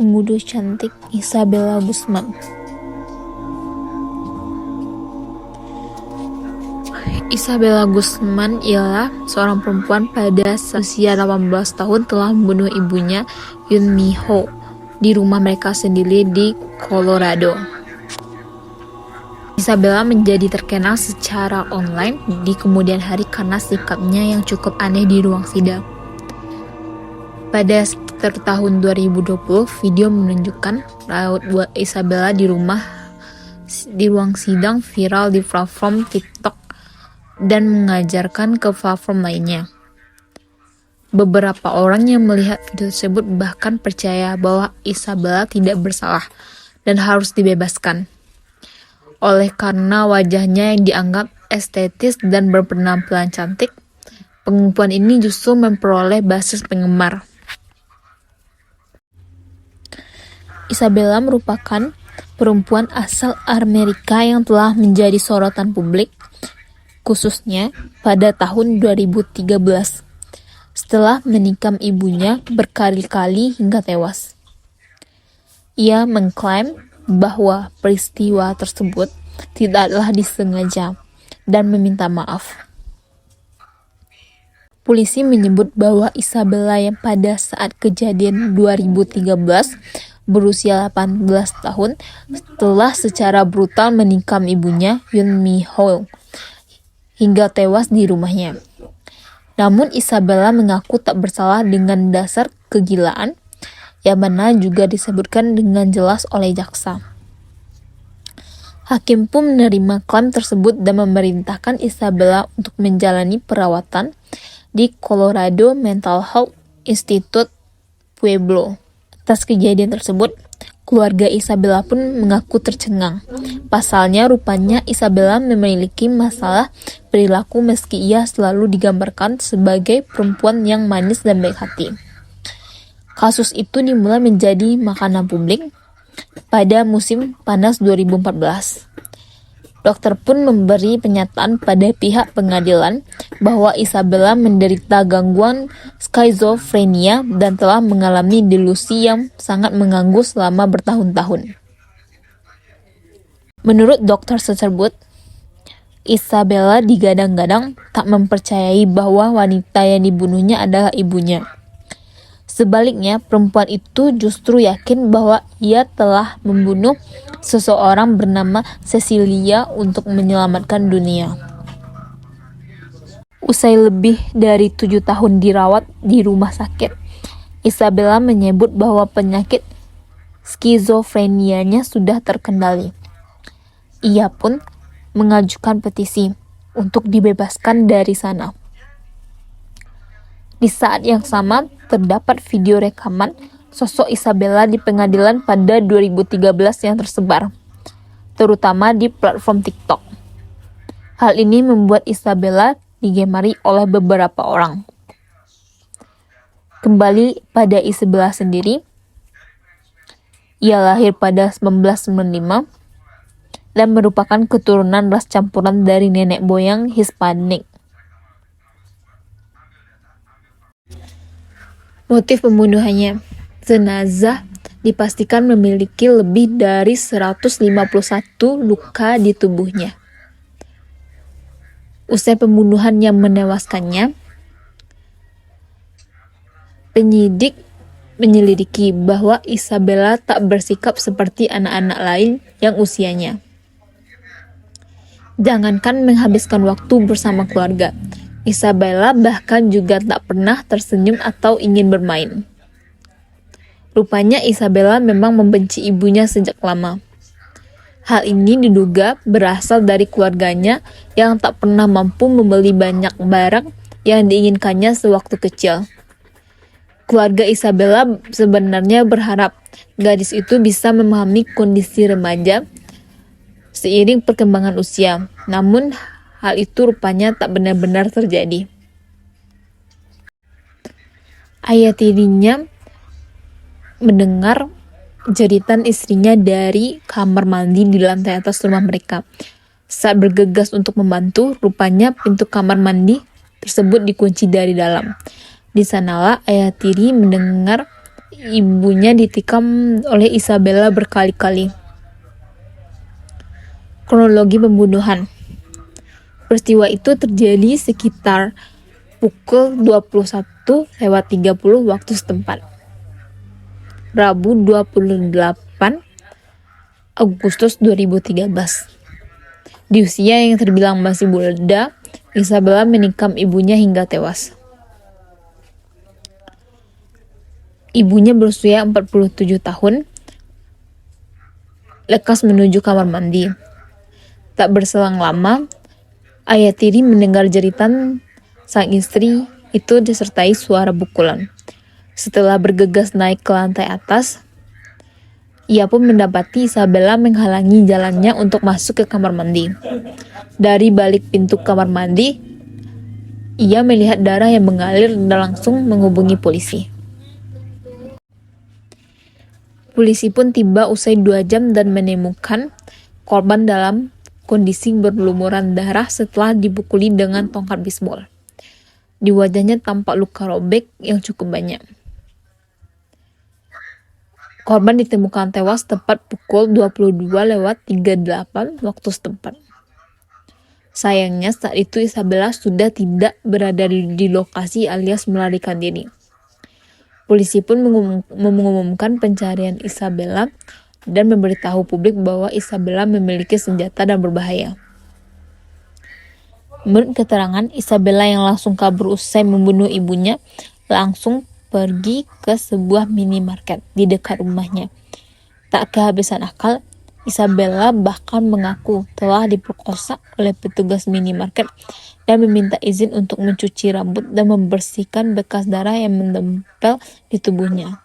Pembunuh cantik Isabella Guzman. Isabella Guzman ialah seorang perempuan pada usia 18 tahun telah membunuh ibunya Yoon Mi Ho di rumah mereka sendiri di Colorado. Isabella menjadi terkenal secara online di kemudian hari karena sikapnya yang cukup aneh di ruang sidang. Pada sekitar tahun 2020, video menunjukkan raut Isabella di ruang sidang viral di platform TikTok dan mengajarkan ke platform lainnya. Beberapa orang yang melihat video tersebut bahkan percaya bahwa Isabella tidak bersalah dan harus dibebaskan. Oleh karena wajahnya yang dianggap estetis dan berpenampilan cantik, perempuan ini justru memperoleh basis penggemar. Isabella merupakan perempuan asal Amerika yang telah menjadi sorotan publik, khususnya pada tahun 2013, setelah menikam ibunya berkali-kali hingga tewas. Ia mengklaim bahwa peristiwa tersebut tidaklah disengaja dan meminta maaf. Polisi menyebut bahwa Isabella yang pada saat kejadian 2013 berusia 18 tahun telah secara brutal menikam ibunya Yoon Mi Ho hingga tewas di rumahnya. Namun Isabella mengaku tak bersalah dengan dasar kegilaan, yang mana juga disebutkan dengan jelas oleh jaksa. Hakim pun menerima klaim tersebut dan memerintahkan Isabella untuk menjalani perawatan di Colorado Mental Health Institute Pueblo. Atas kejadian tersebut, keluarga Isabella pun mengaku tercengang. Pasalnya, rupanya Isabella memiliki masalah perilaku meski ia selalu digambarkan sebagai perempuan yang manis dan baik hati. Kasus itu dimulai menjadi makanan publik pada musim panas 2014. Dokter pun memberi pernyataan pada pihak pengadilan bahwa Isabella menderita gangguan skizofrenia dan telah mengalami delusi yang sangat mengganggu selama bertahun-tahun. Menurut dokter tersebut, Isabella digadang-gadang tak mempercayai bahwa wanita yang dibunuhnya adalah ibunya. Sebaliknya, perempuan itu justru yakin bahwa ia telah membunuh seseorang bernama Cecilia untuk menyelamatkan dunia. Usai lebih dari 7 tahun dirawat di rumah sakit, Isabella menyebut bahwa penyakit skizofrenianya sudah terkendali. Ia pun mengajukan petisi untuk dibebaskan dari sana. Di saat yang sama, terdapat video rekaman sosok Isabella di pengadilan pada 2013 yang tersebar, terutama di platform TikTok. Hal ini membuat Isabella digemari oleh beberapa orang. Kembali pada Isabella sendiri, ia lahir pada 1995 dan merupakan keturunan ras campuran dari nenek moyang Hispanik. Motif pembunuhannya, jenazah dipastikan memiliki lebih dari 151 luka di tubuhnya. Usai pembunuhan yang menewaskannya, penyidik menyelidiki bahwa Isabella tak bersikap seperti anak-anak lain yang usianya. Jangankan menghabiskan waktu bersama keluarga, Isabella bahkan juga tak pernah tersenyum atau ingin bermain. Rupanya Isabella memang membenci ibunya sejak lama. Hal ini diduga berasal dari keluarganya yang tak pernah mampu membeli banyak barang yang diinginkannya sewaktu kecil. Keluarga Isabella sebenarnya berharap gadis itu bisa memahami kondisi remaja seiring perkembangan usia, namun hal itu rupanya tak benar-benar terjadi. Ayah tirinya mendengar jeritan istrinya dari kamar mandi di lantai atas rumah mereka. Saat bergegas untuk membantu, rupanya pintu kamar mandi tersebut dikunci dari dalam. Di sanalah ayah tiri mendengar ibunya ditikam oleh Isabella berkali-kali. Kronologi pembunuhan. Peristiwa itu terjadi sekitar pukul 21:30 waktu setempat. Rabu 28 Agustus 2013. Di usia yang terbilang masih muda, Isabella menikam ibunya hingga tewas. Ibunya berusia 47 tahun, lekas menuju kamar mandi. Tak berselang lama, ayah tiri mendengar jeritan sang istri itu disertai suara pukulan. Setelah bergegas naik ke lantai atas, ia pun mendapati Isabella menghalangi jalannya untuk masuk ke kamar mandi. Dari balik pintu kamar mandi, ia melihat darah yang mengalir dan langsung menghubungi polisi. Polisi pun tiba usai 2 jam dan menemukan korban dalam kondisi berlumuran darah setelah dipukuli dengan tongkat bisbol. Di wajahnya tampak luka robek yang cukup banyak. Korban ditemukan tewas tepat pukul 22:38 waktu setempat. Sayangnya saat itu Isabella sudah tidak berada di lokasi alias melarikan diri. Polisi pun mengumumkan pencarian Isabella dan memberitahu publik bahwa Isabella memiliki senjata dan berbahaya. Menurut keterangan, Isabella yang langsung kabur usai membunuh ibunya langsung pergi ke sebuah minimarket di dekat rumahnya. Tak kehabisan akal, Isabella bahkan mengaku telah diperkosa oleh petugas minimarket dan meminta izin untuk mencuci rambut dan membersihkan bekas darah yang menempel di tubuhnya.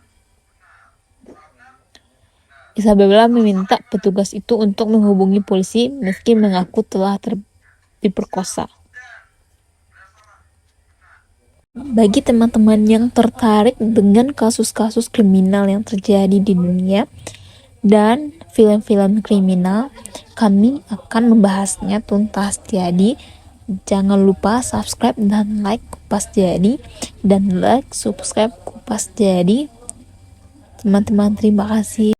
Isabella meminta petugas itu untuk menghubungi polisi meski mengaku telah diperkosa. Bagi teman-teman yang tertarik dengan kasus-kasus kriminal yang terjadi di dunia dan film-film kriminal, kami akan membahasnya tuntas. Jadi jangan lupa subscribe dan like Kupas Jadi, dan like subscribe Kupas Jadi. Teman-teman, terima kasih.